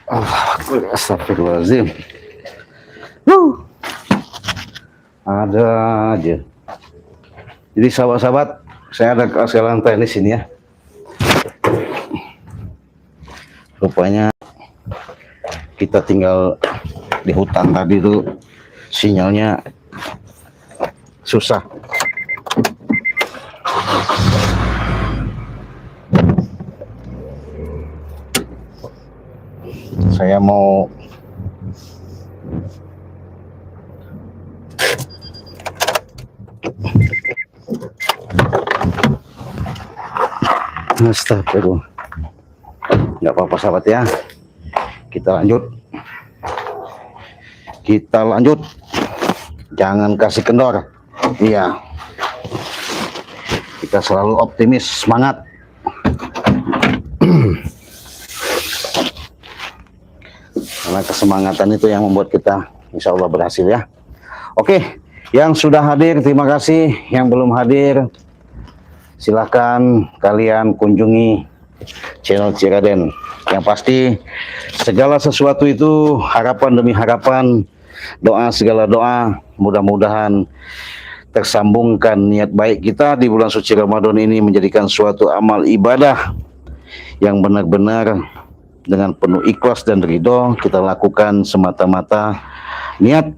Astagfirullahaladzim. Ada aja. Jadi sahabat-sahabat, saya ada kesalahan teknis ini ya. Rupanya kita tinggal di hutan tadi tuh sinyalnya susah. Saya mau astagfirullah. Nggak apa-apa sahabat ya. Kita lanjut. Jangan kasih kendor. Iya. Kita selalu optimis, semangat. Karena kesemangatan itu yang membuat kita insya Allah berhasil ya. Oke, yang sudah hadir terima kasih, yang belum hadir silakan kalian kunjungi channel Ciraden. Yang pasti segala sesuatu itu harapan demi harapan, doa segala doa, mudah-mudahan tersambungkan niat baik kita di bulan suci Ramadan ini menjadikan suatu amal ibadah yang benar-benar dengan penuh ikhlas dan ridho kita lakukan semata-mata niat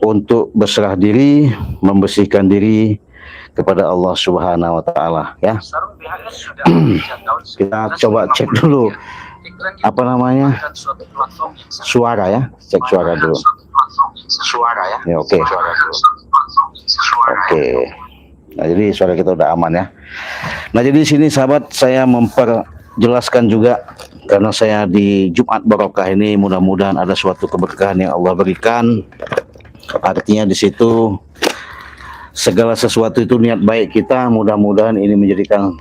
untuk berserah diri, membersihkan diri kepada Allah Subhanahu wa taala ya. Kita coba cek dulu apa namanya suara ya, cek suara dulu. Ya, oke. Nah, jadi suara kita udah aman ya. Nah, jadi di sini sahabat saya memperjelaskan juga karena saya di Jumat Barokah ini mudah-mudahan ada suatu keberkahan yang Allah berikan. Artinya di situ segala sesuatu itu niat baik kita, mudah-mudahan ini menjadikan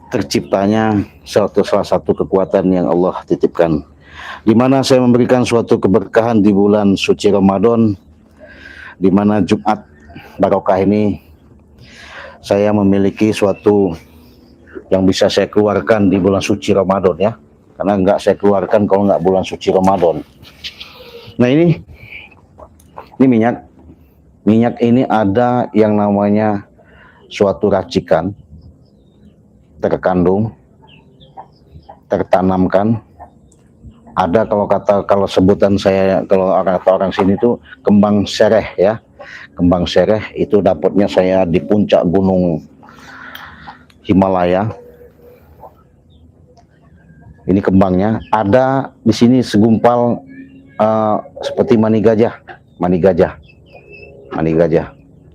terciptanya salah satu kekuatan yang Allah titipkan. Di mana saya memberikan suatu keberkahan di bulan suci Ramadan, di mana Jumat Barokah ini saya memiliki suatu yang bisa saya keluarkan di bulan suci Ramadan ya, karena enggak saya keluarkan kalau enggak bulan suci Ramadan. Nah ini minyak ini ada yang namanya suatu racikan terkandung, tertanamkan. Ada kalau sebutan saya, kalau orang sini tuh kembang sereh ya. Kembang sereh itu dapatnya saya di puncak gunung Himalaya. Ini kembangnya ada di sini segumpal seperti mani gajah.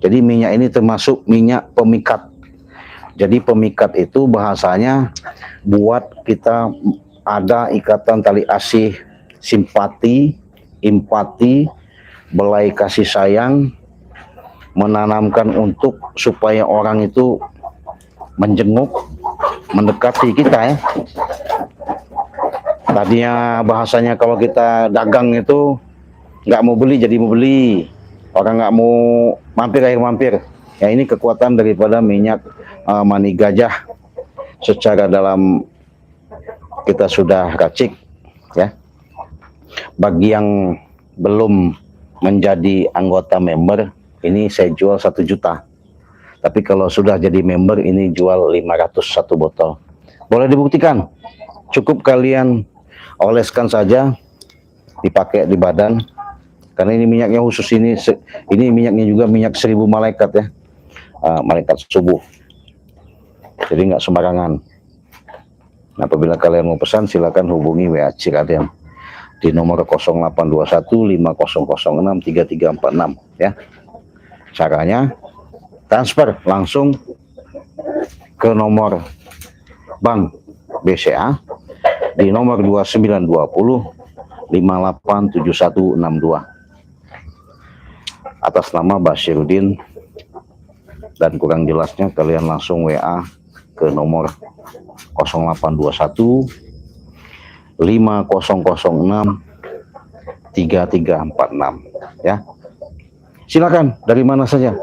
Jadi minyak ini termasuk minyak pemikat. Jadi pemikat itu bahasanya buat kita ada ikatan tali asih, simpati, empati, belai kasih sayang, menanamkan untuk supaya orang itu menjenguk, mendekati kita ya. Tadinya bahasanya kalau kita dagang itu nggak mau beli jadi mau beli, orang nggak mau mampir akhir mampir. Ya ini kekuatan daripada minyak mani gajah. Secara dalam kita sudah racik ya. Bagi yang belum menjadi anggota member, ini saya jual 1 juta. Tapi kalau sudah jadi member ini jual 500 satu botol. Boleh dibuktikan. Cukup kalian oleskan saja, dipakai di badan. Karena ini minyaknya khusus, ini minyaknya juga minyak 1000 malaikat ya. Malaikat subuh. Jadi nggak sembarangan. Nah, apabila kalian mau pesan silakan hubungi WA Ciraden di nomor 0821 5006 3346 ya. Caranya transfer langsung ke nomor bank BCA di nomor 2920 587162 atas nama Basirudin, dan kurang jelasnya kalian langsung WA ke nomor 0821 5006 3346 ya. Silakan dari mana saja.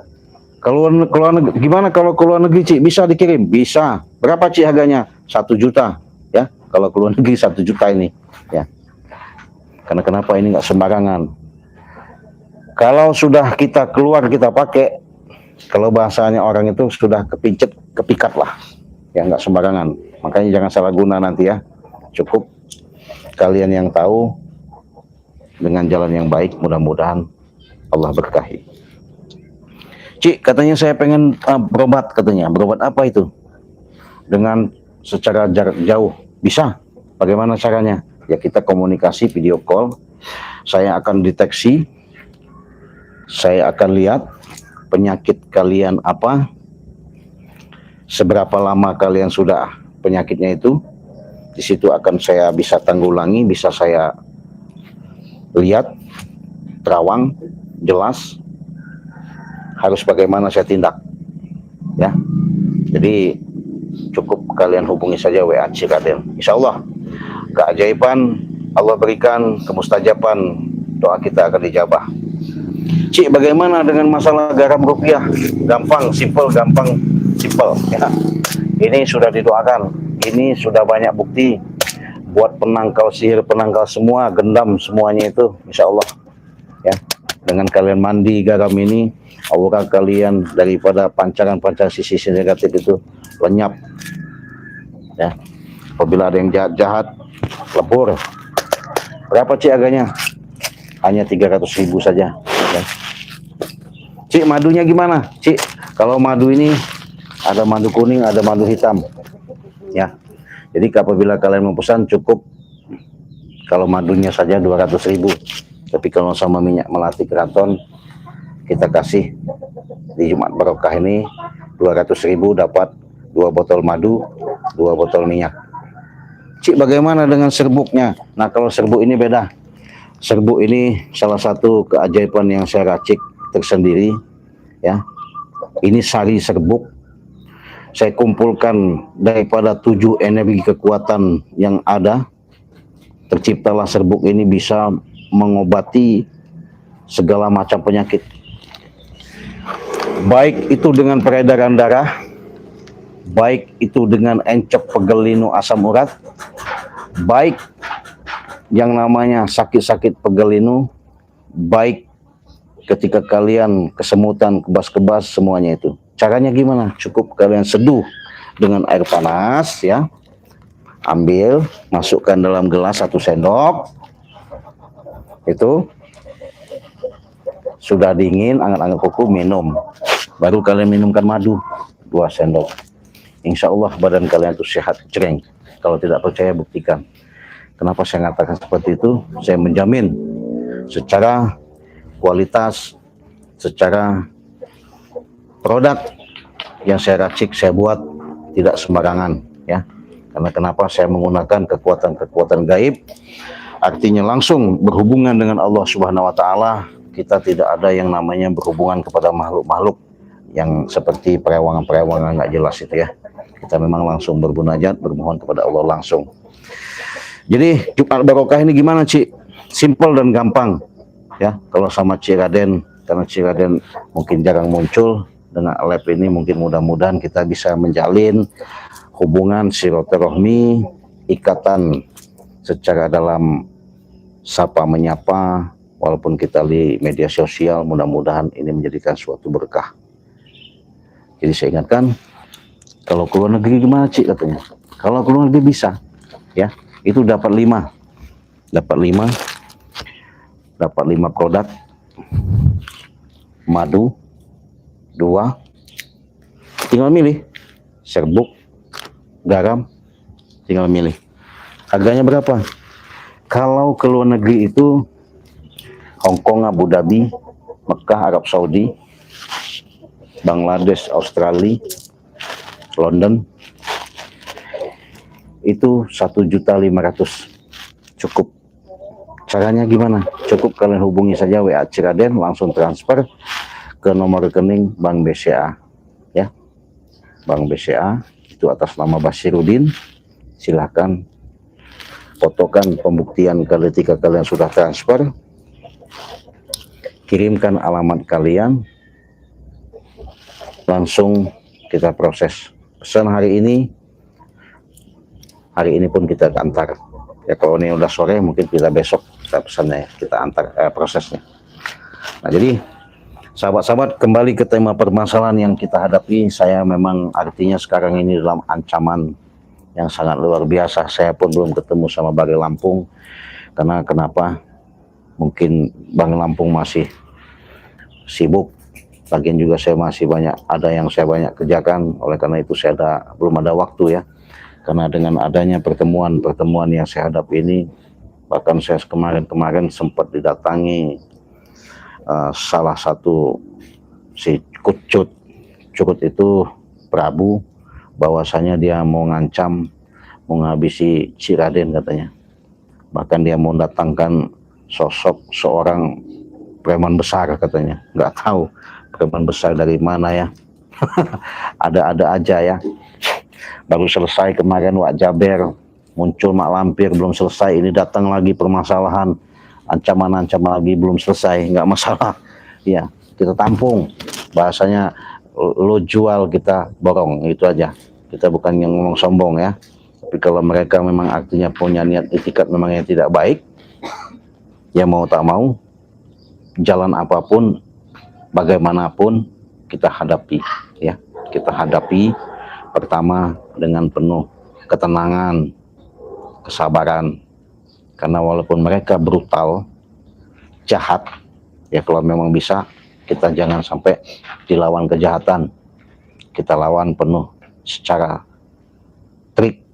Gimana kalau keluar negeri Cik? Bisa dikirim? Bisa. Berapa Cik harganya? 1 juta ya. Kalau keluar negeri 1 juta ini ya. Karena kenapa ini nggak sembarangan. Kalau sudah kita keluar kita pakai, kalau bahasanya orang itu sudah kepincet, kepikat lah ya, nggak sembarangan. Makanya jangan salah guna nanti ya. Cukup kalian yang tahu dengan jalan yang baik, mudah-mudahan Allah berkahi. Cik, katanya saya pengen berobat katanya. Berobat apa itu? Dengan secara jarak jauh. Bisa? Bagaimana caranya? Ya kita komunikasi video call. Saya akan deteksi. Saya akan lihat penyakit kalian apa. Seberapa lama kalian sudah penyakitnya itu. Di situ akan saya bisa tanggulangi, bisa saya lihat terawang, jelas harus bagaimana saya tindak ya. Jadi cukup kalian hubungi saja WA Cik Raden. Insya Allah keajaiban Allah berikan, kemustajaban doa kita akan dijabah. Cik, bagaimana dengan masalah garam rupiah? Gampang, simple ya. Ini sudah didoakan, ini sudah banyak bukti buat penangkal sihir, penangkal semua, gendam semuanya itu, insya Allah ya. Dengan kalian mandi garam ini, aura kalian daripada pancaran-pancaran sisi negatif itu lenyap ya. Apabila ada yang jahat-jahat, lebur. Berapa Cik harganya? Hanya 300.000 saja ya. Cik, madunya gimana Cik? Kalau madu ini ada madu kuning, ada madu hitam ya. Jadi apabila kalian memesan cukup, kalau madunya saja 200.000. Tapi kalau sama minyak melati keraton, kita kasih di Jumat Barokah ini 200.000 dapat 2 botol madu, 2 botol minyak. Cik, bagaimana dengan serbuknya? Nah, kalau serbuk ini beda. Serbuk ini salah satu keajaiban yang saya racik tersendiri ya. Ini sari serbuk. Saya kumpulkan daripada 7 energi kekuatan yang ada. Terciptalah serbuk ini bisa mengobati segala macam penyakit. Baik itu dengan peredaran darah, baik itu dengan encok, pegel, linu, asam urat, baik yang namanya sakit-sakit pegel linu, baik ketika kalian kesemutan, kebas-kebas, semuanya itu. Caranya gimana? Cukup kalian seduh dengan air panas ya. Ambil, masukkan dalam gelas 1 sendok. Itu sudah dingin, anget-anget kuku, minum. Baru kalian minumkan madu 2 sendok. Insya Allah badan kalian itu sehat, cereng. Kalau tidak percaya, buktikan. Kenapa saya mengatakan seperti itu? Saya menjamin secara kualitas, secara produk yang saya racik, saya buat tidak sembarangan ya. Karena kenapa saya menggunakan kekuatan-kekuatan gaib, artinya langsung berhubungan dengan Allah Subhanahu wa taala. Kita tidak ada yang namanya berhubungan kepada makhluk-makhluk yang seperti perewangan-perewangan nggak jelas itu ya. Kita memang langsung bermunajat, bermohon kepada Allah langsung. Jadi Jumat Barokah ini gimana Cik? Simple dan gampang ya. Kalau sama Cik Raden, karena Cik Raden mungkin jarang muncul, dengan lab ini mungkin mudah-mudahan kita bisa menjalin hubungan silaturahmi, ikatan secara dalam sapa menyapa, walaupun kita di media sosial, mudah-mudahan ini menjadikan suatu berkah. Jadi saya ingatkan, kalau keluar negeri gimana Cik katanya? Kalau keluar negeri bisa ya, itu dapat 5 produk madu 2, tinggal milih serbuk, garam, tinggal milih. Harganya berapa? Kalau ke luar negeri itu Hong Kong, Abu Dhabi, Mekah, Arab Saudi, Bangladesh, Australia, London, itu 1.500.000 cukup. Caranya gimana? Cukup kalian hubungi saja WA Ciraden, langsung transfer ke nomor rekening Bank BCA ya. Bank BCA itu atas nama Basirudin. Silahkan fotokan pembuktian ketika kalian sudah transfer, kirimkan alamat kalian, langsung kita proses. Pesan hari ini hari ini pun kita antar. Ya kalau ini udah sore mungkin kita besok kita pesannya ya, kita antar prosesnya. Nah jadi sahabat-sahabat, kembali ke tema permasalahan yang kita hadapi. Saya memang artinya sekarang ini dalam ancaman yang sangat luar biasa. Saya pun belum ketemu sama Bang Lampung. Karena kenapa? Mungkin Bang Lampung masih sibuk. Lagian juga saya masih ada yang saya banyak kerjakan. Oleh karena itu saya belum ada waktu ya. Karena dengan adanya pertemuan yang saya hadapi ini, bahkan saya kemarin sempat didatangi salah satu si Cut itu Prabu, bahwasanya dia mau ngancam, mau nghabisi si Raden katanya. Bahkan dia mau datangkan sosok seorang preman besar katanya. Nggak tahu preman besar dari mana ya. Ada-ada aja ya. Baru selesai kemarin Wak Jaber, muncul Mak Lampir, belum selesai. Ini datang lagi permasalahan, ancaman-ancaman lagi belum selesai. Nggak masalah ya, kita tampung. Bahasanya lo jual, kita borong, itu aja. Kita bukan yang ngomong sombong ya. Tapi kalau mereka memang artinya punya niat itikat memang yang tidak baik, ya mau tak mau, jalan apapun, bagaimanapun kita hadapi ya. Kita hadapi pertama dengan penuh ketenangan, kesabaran. Karena walaupun mereka brutal, jahat, ya kalau memang bisa, kita jangan sampai dilawan kejahatan. Kita lawan penuh secara trik,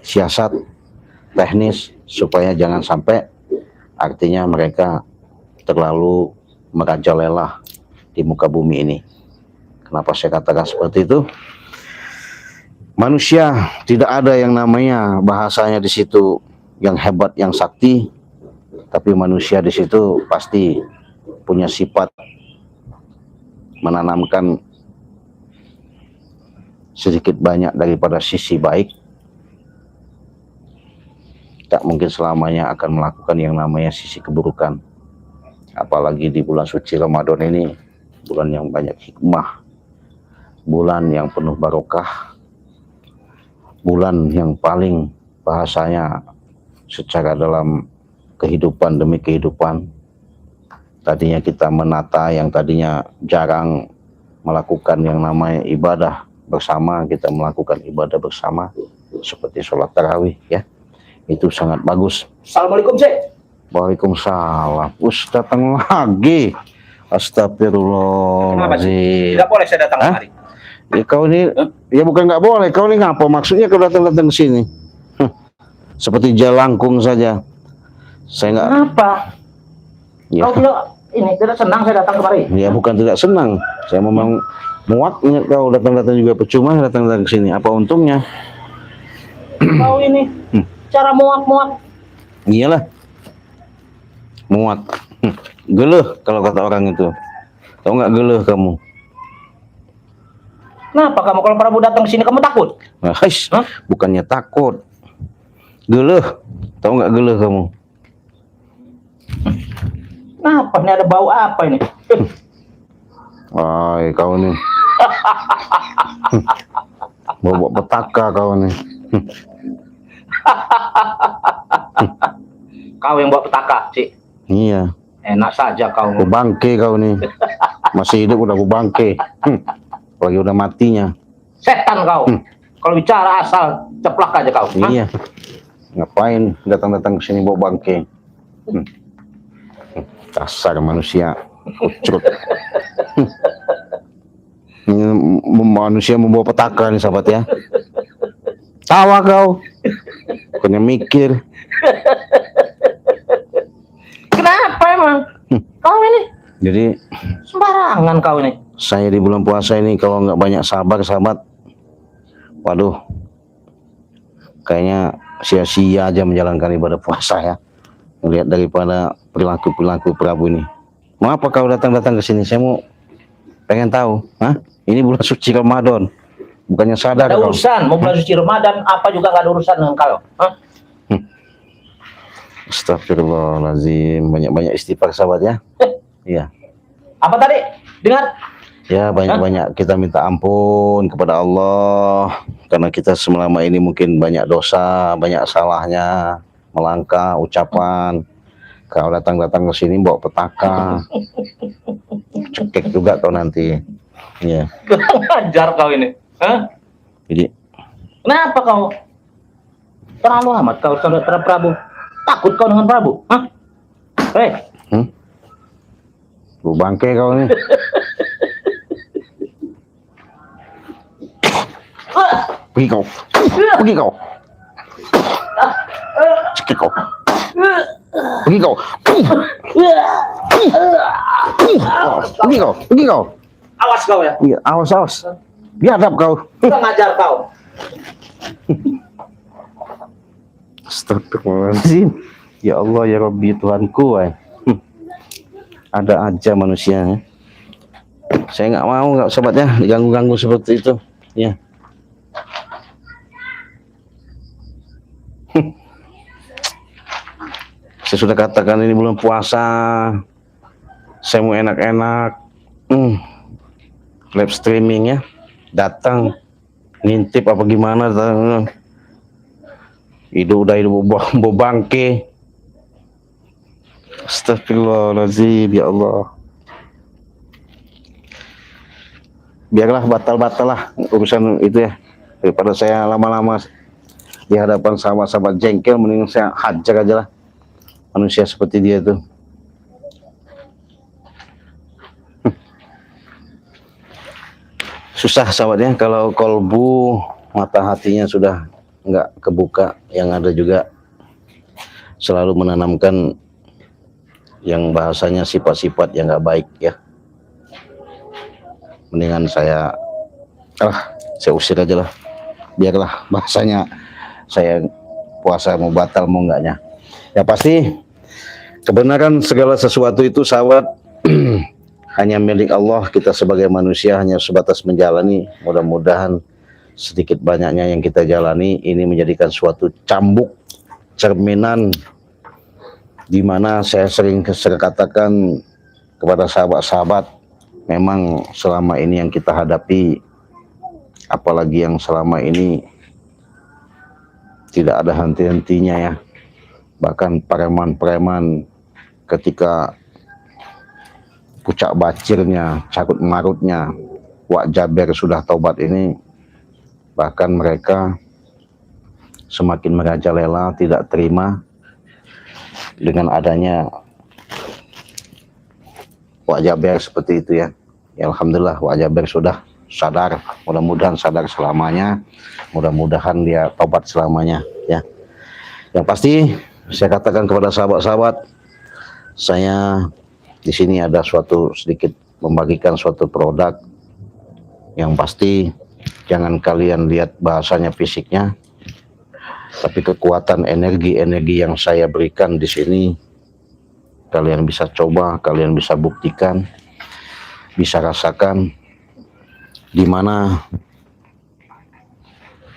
siasat, teknis, supaya jangan sampai artinya mereka terlalu merajalela di muka bumi ini. Kenapa saya katakan seperti itu? Manusia tidak ada yang namanya bahasanya di situ yang hebat, yang sakti, tapi manusia di situ pasti punya sifat menanamkan sedikit banyak daripada sisi baik. Tak mungkin selamanya akan melakukan yang namanya sisi keburukan. Apalagi di bulan suci Ramadan ini, bulan yang banyak hikmah, bulan yang penuh barokah, bulan yang paling bahasanya secara dalam kehidupan demi kehidupan. Tadinya kita menata yang tadinya jarang melakukan yang namanya ibadah bersama, kita melakukan ibadah bersama seperti sholat tarawih ya. Itu sangat bagus. Assalamualaikum, Cek. Waalaikumsalam. Datang lagi. Astagfirullahaladzim. Tidak boleh saya datang kemari. Ya kau ini, ya bukan nggak boleh. Kau ini ngapa? Maksudnya kau datang-datang ke sini? Seperti jalangkung saja. Saya nggak. Kenapa? Ya. Kau tidak senang saya datang kemari? Ya bukan tidak senang. Saya memang muak ingat kau datang-datang juga percuma datang-datang ke sini. Apa untungnya? Kau ini cara muak-muak. Iyalah. Muak. Geluh kalau kata orang itu. Tahu nggak geluh kamu? Kenapa kamu kalau Prabu datang ke sini kamu takut? Nah, bukannya takut. Geluh. Tahu nggak geluh kamu? Kenapa? Ini ada bau apa ini? Wah, kau nih. Bawa petaka kau nih. Kau yang bawa petaka, Cik. Iya. Enak saja kau. Aku bangke kau nih. Masih hidup udah aku bangke. Lagi udah matinya. Setan kau. Kalau bicara asal ceplak aja kau. Iya. Ngapain datang-datang ke sini bawa bangke? Kasar manusia. Ucrut. Manusia membawa petaka nih sahabat ya. Tawa kau. Bukannya mikir. Kenapa emang? Kau ini Jadi sembarangan kau ini. saya di bulan puasa ini kalau nggak banyak sabar sahabat, waduh, kayaknya sia-sia aja menjalankan ibadah puasa ya. Melihat daripada perilaku Prabu ini. Mau apa kau datang-datang ke sini? Saya mau pengen tahu. Ini bulan suci Ramadan. Bukannya sadar ada kau? urusan, mau bulan suci Ramadan apa juga nggak ada urusan dengan kau. Astagfirullahaladzim. Banyak-banyak istighfar sahabat ya. Iya. Apa tadi? Dengar? Ya, banyak-banyak kita minta ampun kepada Allah karena kita selama ini mungkin banyak dosa, banyak salahnya, melangkah ucapan. Kalau datang-datang ke sini bawa petaka, cekik juga kau nanti. Ya, Kurang ajar kau ini. Hah? jadi Kenapa kau? Terlalu amat kau saudara Prabu. Takut kau dengan Prabu? Hah? Hei, lu bangke kau ini. Pergi kau, pergi kau, cekik kau, pergi kau, pergi kau, pergi kau. awas kau ya. Iya, awas awas, biadab kau. Kurang ajar kau. Astagfirullahaladzim. Ya Allah ya Rabbi Tuhanku. Ada aja manusia ya. Saya nggak mau nggak sobatnya diganggu-ganggu seperti itu. Ya. Saya sudah katakan ini bulan puasa. Saya mau enak-enak. Live streaming ya. Datang ngintip apa gimana datang. Udah hidup bangke. Astagfirullahaladzim, ya Allah. Biarlah batal-batal lah urusan itu ya. Daripada saya lama-lama di hadapan sahabat-sahabat jengkel, mending saya hajar aja lah manusia seperti dia itu. Susah sahabatnya kalau kolbu, mata hatinya sudah nggak kebuka, yang ada juga selalu menanamkan yang bahasanya sifat-sifat yang nggak baik ya. Mendingan saya usir aja lah, biarlah bahasanya saya puasa mau batal mau enggaknya. Ya pasti kebenaran segala sesuatu itu sahabat hanya milik Allah. Kita sebagai manusia hanya sebatas menjalani. Mudah-mudahan sedikit banyaknya yang kita jalani ini menjadikan suatu cambuk cerminan di mana saya sering katakan kepada sahabat-sahabat, memang selama ini yang kita hadapi, apalagi yang selama ini tidak ada henti-hentinya ya. Bahkan preman-preman ketika pucak bacirnya, carut marutnya Wak Jaber sudah taubat ini, bahkan mereka semakin merajalela, tidak terima dengan adanya Wak Jaber seperti itu ya. Ya alhamdulillah Wak Jaber sudah sadar, mudah-mudahan sadar selamanya, mudah-mudahan dia taubat selamanya ya. Yang pasti saya katakan kepada sahabat-sahabat, saya di sini ada suatu sedikit membagikan suatu produk yang pasti jangan kalian lihat bahasanya fisiknya, tapi kekuatan energi-energi yang saya berikan di sini kalian bisa coba, kalian bisa buktikan, bisa rasakan di mana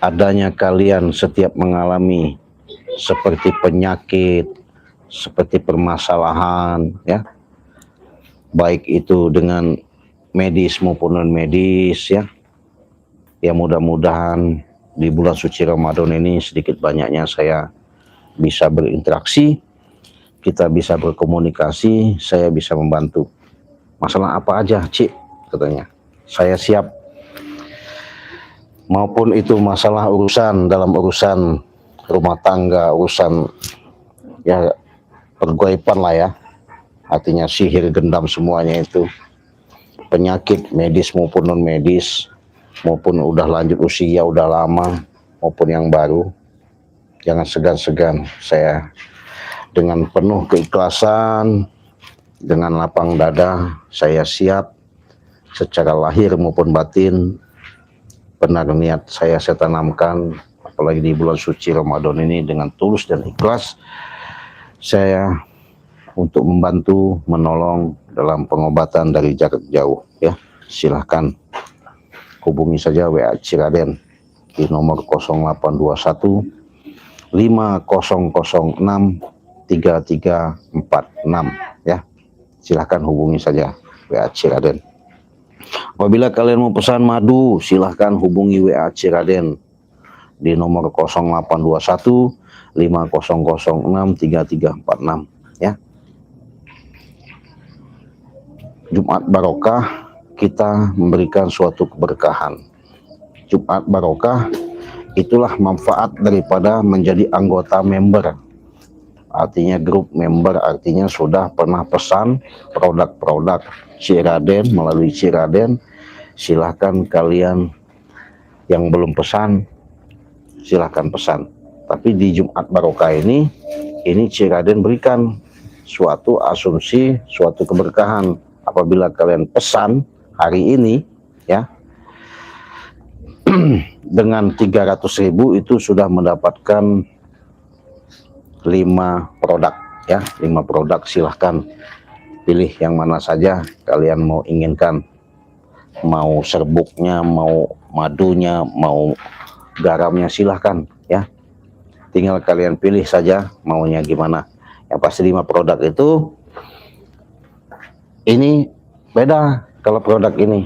adanya kalian setiap mengalami seperti penyakit, seperti permasalahan ya, baik itu dengan medis maupun non medis ya. Ya mudah-mudahan di bulan suci Ramadan ini sedikit banyaknya saya bisa berinteraksi, kita bisa berkomunikasi, saya bisa membantu. Masalah apa aja, Cik? Katanya. Saya siap. Maupun itu masalah dalam urusan rumah tangga, urusan ya pergaulan lah ya. Artinya sihir, gendam, semuanya itu. Penyakit medis maupun non medis, maupun udah lanjut usia, udah lama, maupun yang baru, jangan segan-segan. Saya dengan penuh keikhlasan, dengan lapang dada, saya siap secara lahir maupun batin. Benar niat saya tanamkan, apalagi di bulan suci Ramadan ini, dengan tulus dan ikhlas saya untuk membantu, menolong dalam pengobatan dari jarak jauh ya. Silahkan hubungi saja WA Ciraden di nomor 0821 5006 3346 ya. Silahkan hubungi saja WA Ciraden. Apabila kalian mau pesan madu, silahkan hubungi WA Ciraden di nomor 0821 5006 3346 ya. Jumat barokah, kita memberikan suatu keberkahan. Jumat barokah itulah manfaat daripada menjadi anggota member. Artinya grup member, artinya sudah pernah pesan produk-produk Ciraden melalui Ciraden. Silahkan kalian yang belum pesan, silahkan pesan. Tapi di Jumat barokah ini Ciraden berikan suatu asumsi, suatu keberkahan. Apabila kalian pesan hari ini ya, dengan 300.000 itu sudah mendapatkan 5 produk ya, 5 produk. Silahkan pilih yang mana saja kalian mau inginkan, mau serbuknya, mau madunya, mau garamnya, silahkan ya, tinggal kalian pilih saja maunya gimana. Yang pasti 5 produk itu ini beda. Kalau produk ini,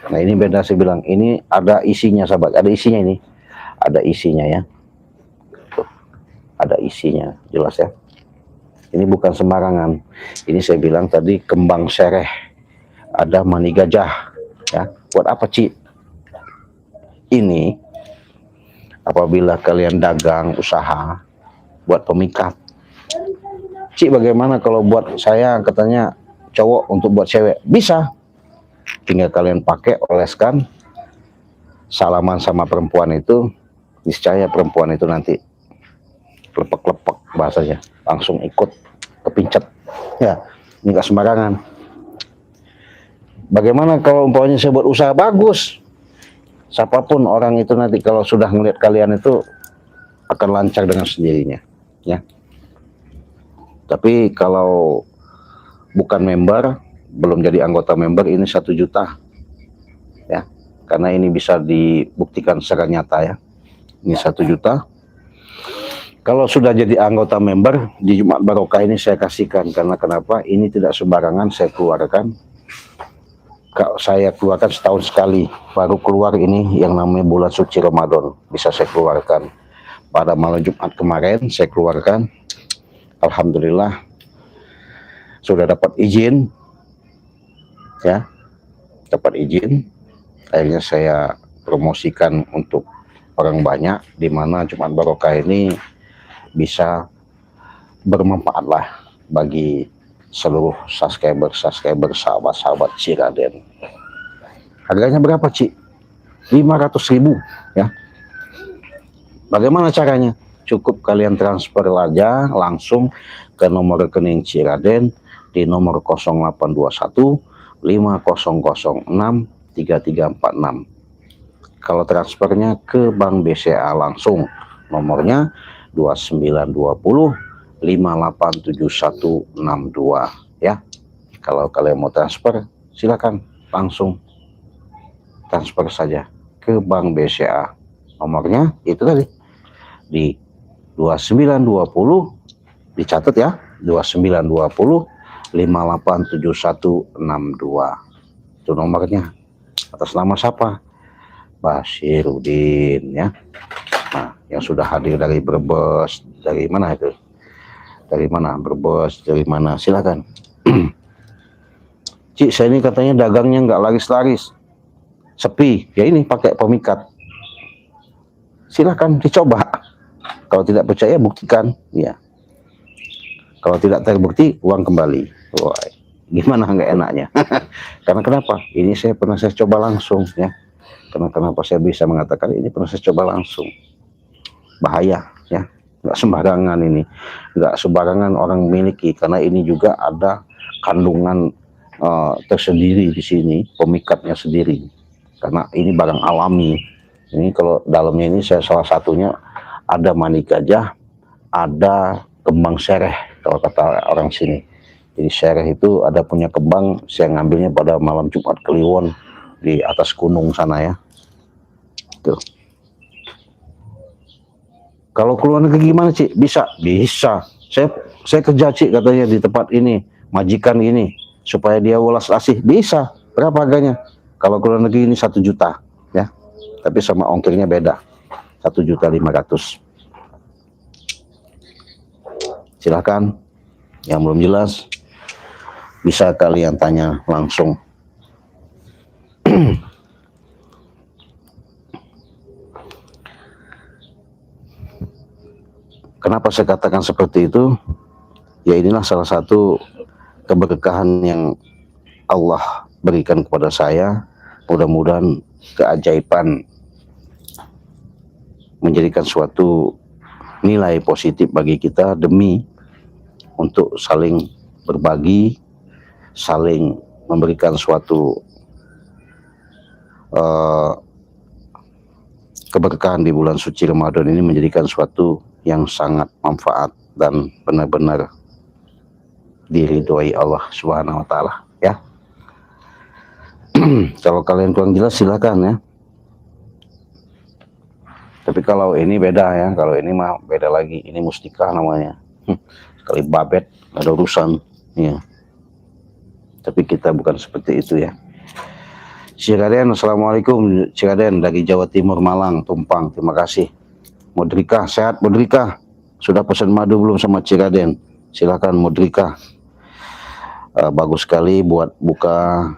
nah ini beda, saya bilang ini ada isinya sahabat, ada isinya, ini ada isinya ya. Ada isinya, jelas ya. Ini bukan sembarangan. Ini saya bilang tadi kembang sereh, ada mani gajah ya. Buat apa, Ci? Ini apabila kalian dagang usaha buat pemikat. Ci, bagaimana kalau buat saya katanya cowok untuk buat cewek? Bisa. Tinggal kalian pakai, oleskan, salaman sama perempuan itu, niscaya perempuan itu nanti lepek-lepek bahasanya, langsung ikut kepincat ya. Ini nggak sembarangan. Bagaimana kalau umpamanya saya buat usaha bagus, siapapun orang itu nanti kalau sudah ngeliat kalian itu akan lancar dengan sendirinya ya. Tapi kalau bukan member, belum jadi anggota member, ini 1 juta ya, karena ini bisa dibuktikan secara nyata ya. Ini 1 juta. Kalau sudah jadi anggota member, di Jumat barokah ini saya kasihkan. Karena kenapa? Ini tidak sembarangan saya keluarkan. Saya keluarkan setahun sekali, baru keluar ini yang namanya bulan suci Ramadan, bisa saya keluarkan. Pada malam Jumat kemarin saya keluarkan, alhamdulillah sudah dapat izin ya, dapat izin. Akhirnya saya promosikan untuk orang banyak, di mana Jumat barokah ini bisa bermanfaat lah bagi seluruh subscriber sahabat-sahabat Ciraden. Harganya berapa, Ci? 500.000 ya. Bagaimana caranya? Cukup kalian transfer aja langsung ke nomor rekening Ciraden di nomor 0821 5006 3346. Kalau transfernya ke Bank BCA langsung, nomornya 2920 587162 ya. Kalau kalian mau transfer, silakan langsung transfer saja ke Bank BCA. Nomornya itu tadi di 2920, dicatat ya, 2920 587162. Itu nomornya. Atas nama siapa? Basirudin ya. Nah, yang sudah hadir dari Brebes, dari mana itu? Dari mana? Brebes, dari mana? Silakan. Cik, saya ini katanya dagangnya nggak laris-laris, sepi. Ya ini pakai pemikat. Silakan dicoba. Kalau tidak percaya, buktikan. Ya. Kalau tidak terbukti, uang kembali. Wah, gimana nggak enaknya? Karena kenapa? Ini saya pernah coba langsung ya. Karena kenapa saya bisa mengatakan ini pernah saya coba langsung. Bahaya ya, nggak sembarangan ini, nggak sembarangan orang miliki, karena ini juga ada kandungan tersendiri di sini, pemikatnya sendiri, karena ini barang alami. Ini kalau dalamnya ini saya salah satunya ada mani gajah, ada kembang sereh kalau kata orang sini. Jadi sereh itu ada punya kembang, saya ngambilnya pada malam Jumat Kliwon di atas gunung sana ya. Tuh. Kalau keluar negeri gimana, Cik? Bisa? Bisa. Saya kerja, Cik, katanya di tempat ini, majikan ini, supaya dia ulas asih. Bisa. Berapa harganya? Kalau ke luar negeri ini 1 juta ya, tapi sama ongkirnya beda, 1.500.000. Silahkan, yang belum jelas bisa kalian tanya langsung. Kenapa saya katakan seperti itu? Ya inilah salah satu keberkahan yang Allah berikan kepada saya. Mudah-mudahan keajaiban menjadikan suatu nilai positif bagi kita demi untuk saling berbagi, saling memberikan suatu keberkahan di bulan suci Ramadan ini, menjadikan suatu yang sangat manfaat dan benar-benar diridhoi Allah Subhanahu wa taala ya. Kalau kalian kurang jelas silakan ya. Tapi kalau ini beda ya, kalau ini mah beda lagi, ini mustika namanya. Sekali babet ada urusan ya. Tapi kita bukan seperti itu ya. Ciraden, assalamualaikum. Ciraden dari Jawa Timur, Malang, Tumpang, terima kasih. Modrika, sehat Modrika? Sudah pesan madu belum sama Ciraden? Silakan Modrika. Bagus sekali buat buka,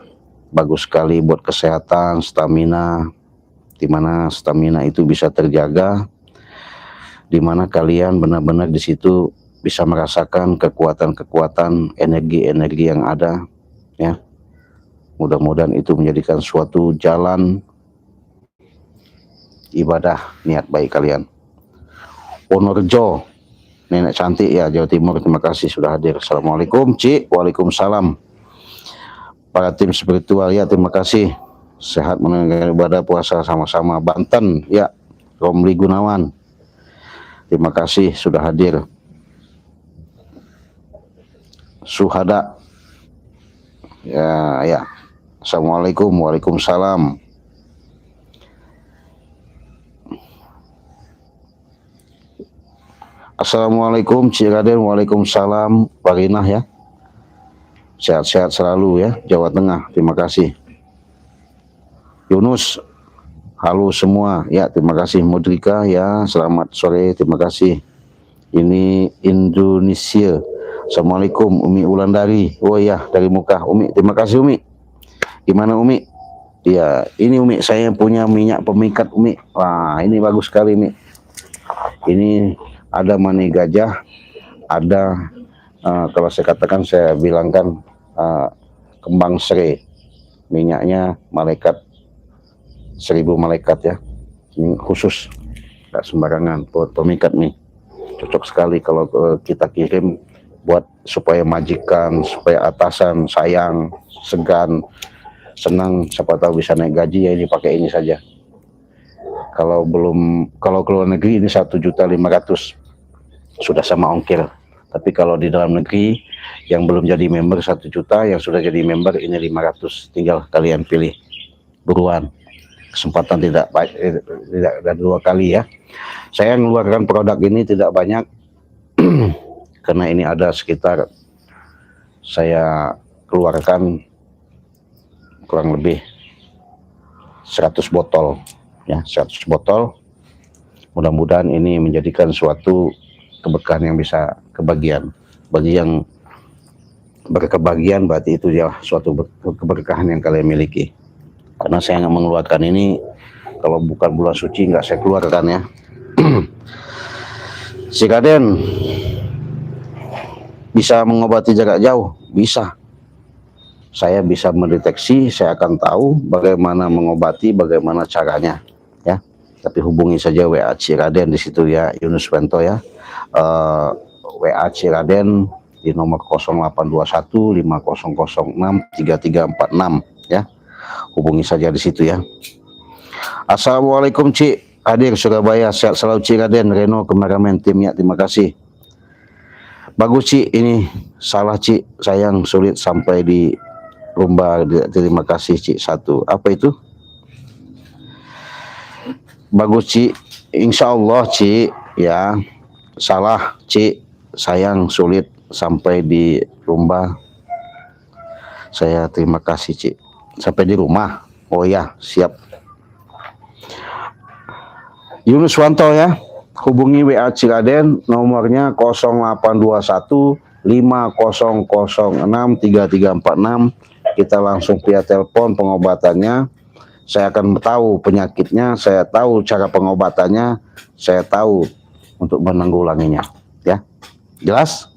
bagus sekali buat kesehatan, stamina, dimana stamina itu bisa terjaga, dimana kalian benar-benar di situ bisa merasakan kekuatan-kekuatan, energi-energi yang ada ya. Mudah-mudahan itu menjadikan suatu jalan ibadah niat baik kalian. Onorjo, nenek cantik ya, Jawa Timur, terima kasih sudah hadir. Assalamualaikum Ci. Waalaikumsalam. Para tim spiritual ya, terima kasih. Sehat menunaikan ibadah puasa sama-sama. Banten ya, Romli Gunawan, terima kasih sudah hadir. Suhada ya, assalamualaikum. Waalaikumsalam. Assalamualaikum Ciraden. Waalaikumsalam Parinah ya, sehat-sehat selalu ya, Jawa Tengah, terima kasih. Yunus, halo semua ya, terima kasih. Modrika ya, selamat sore, terima kasih. Ini Indonesia. Assalamualaikum Umi Ulandari. Oh ya, dari Muka Umi, terima kasih Umi. Gimana Umi? Ya, ini Umi saya punya minyak pemikat Umi. Wah, ini bagus sekali Umi. Ini ada mani gajah, ada kalau saya katakan, saya bilangkan kembang serai. Minyaknya malaikat, 1000 malaikat ya. Ini khusus, nggak sembarangan buat pemikat nih. Cocok sekali kalau kita kirim buat supaya majikan, supaya atasan sayang, segan, senang, siapa tahu bisa naik gaji ya, ini pakai ini saja. Kalau keluar negeri ini 1.500.000 sudah sama ongkir. Tapi kalau di dalam negeri yang belum jadi member 1 juta, yang sudah jadi member ini 500. Tinggal kalian pilih, buruan. Kesempatan tidak ada 2 kali ya. Saya mengeluarkan produk ini tidak banyak karena ini ada sekitar, saya keluarkan kurang lebih 100 botol ya, 100 botol. Mudah-mudahan ini menjadikan suatu keberkahan yang bisa kebagian. Bagi yang berkebagian berarti itu ya suatu keberkahan yang kalian miliki. Karena saya nggak mengeluarkan ini kalau bukan bulan suci, nggak saya keluarkan ya. Ciraden, bisa mengobati jarak jauh? Bisa. Saya bisa mendeteksi, saya akan tahu bagaimana mengobati, bagaimana caranya ya. Tapi hubungi saja WA Ciraden di situ ya, Yunus Wento ya. WA Ciraden di nomor 0821 5006 3346 ya. Hubungi saja di situ ya. Assalamualaikum Ci, hadir Surabaya, sehat selalu Ciraden. Reno Kameramen tim ya, terima kasih. Bagus Ci, ini salah Ci, sayang sulit sampai di Lumba. Terima kasih Ci. 1 apa itu? Bagus Ci, insya Allah Ci ya. Salah Ci, sayang sulit sampai di Lumba. Saya terima kasih Ci, sampai di rumah Oh ya, siap. Yunus Wanto ya, hubungi WA Ciraden nomornya 0821 5006 3346. Kita langsung via telepon pengobatannya. Saya akan tahu penyakitnya, saya tahu cara pengobatannya, saya tahu untuk menanggulanginya. Ya, jelas?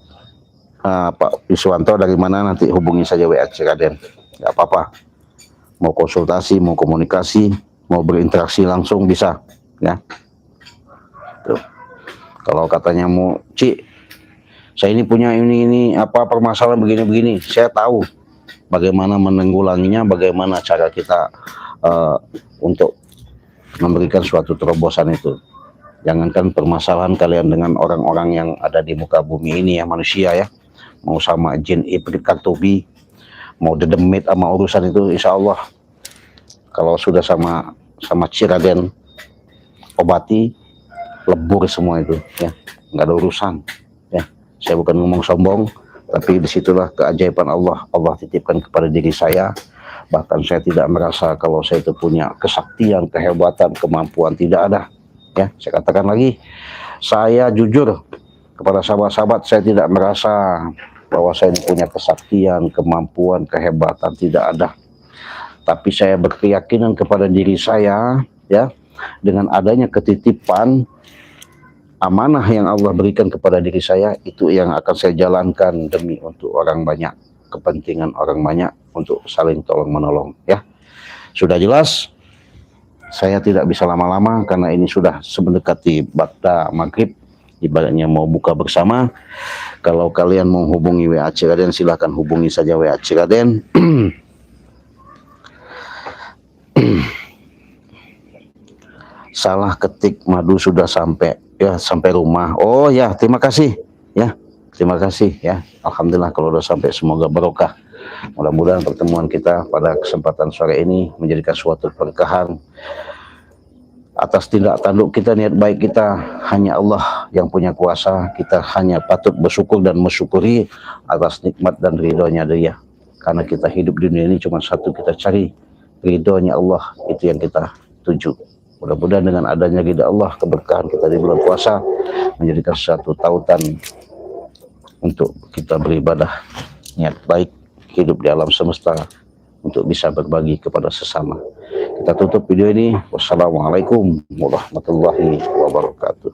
Pak Yuswanto dari mana, nanti hubungi saja WA Ciraden. Nggak apa-apa. Mau konsultasi, mau komunikasi, mau berinteraksi langsung bisa. Ya. Tuh. Kalau katanya mau, Ci, saya ini punya ini apa permasalahan begini-begini, saya tahu bagaimana menanggulanginya, bagaimana cara kita untuk memberikan suatu terobosan itu. Jangankan permasalahan kalian dengan orang-orang yang ada di muka bumi ini ya, manusia ya, mau sama jin, ibrit, kantobi, mau dedemit sama urusan itu, insya Allah kalau sudah sama Ciraden obati, lebur semua itu ya, nggak ada urusan ya. Saya bukan ngomong sombong, tapi disitulah keajaiban Allah. Allah titipkan kepada diri saya. Bahkan saya tidak merasa kalau saya itu punya kesaktian, kehebatan, kemampuan, tidak ada. Ya, saya katakan lagi, saya jujur kepada sahabat-sahabat, saya tidak merasa bahwa saya ini punya kesaktian, kemampuan, kehebatan, tidak ada. Tapi saya berkeyakinan kepada diri saya, ya, dengan adanya ketitipan amanah yang Allah berikan kepada diri saya, itu yang akan saya jalankan demi untuk orang banyak, kepentingan orang banyak, untuk saling tolong menolong ya. Sudah jelas, saya tidak bisa lama-lama karena ini sudah mendekati bakda maghrib, ibaratnya mau buka bersama. Kalau kalian mau hubungi WA Ciraden, silahkan hubungi saja WA Ciraden. Salah ketik, madu sudah sampai ya, sampai rumah. Oh ya, terima kasih ya, terima kasih ya. Alhamdulillah kalau udah sampai, semoga barokah. Mudah-mudahan pertemuan kita pada kesempatan sore ini menjadikan suatu berkahan. Atas tindak tanduk kita, niat baik kita, hanya Allah yang punya kuasa. Kita hanya patut bersyukur dan mensyukuri atas nikmat dan ridhonya Dia. Karena kita hidup di dunia ini cuma satu, kita cari ridhonya Allah, itu yang kita tuju. Mudah-mudahan dengan adanya ridha Allah, keberkahan kita di bulan puasa menjadikan satu tautan untuk kita beribadah, niat baik, hidup di alam semesta untuk bisa berbagi kepada sesama. Kita tutup video ini. Wassalamualaikum warahmatullahi wabarakatuh.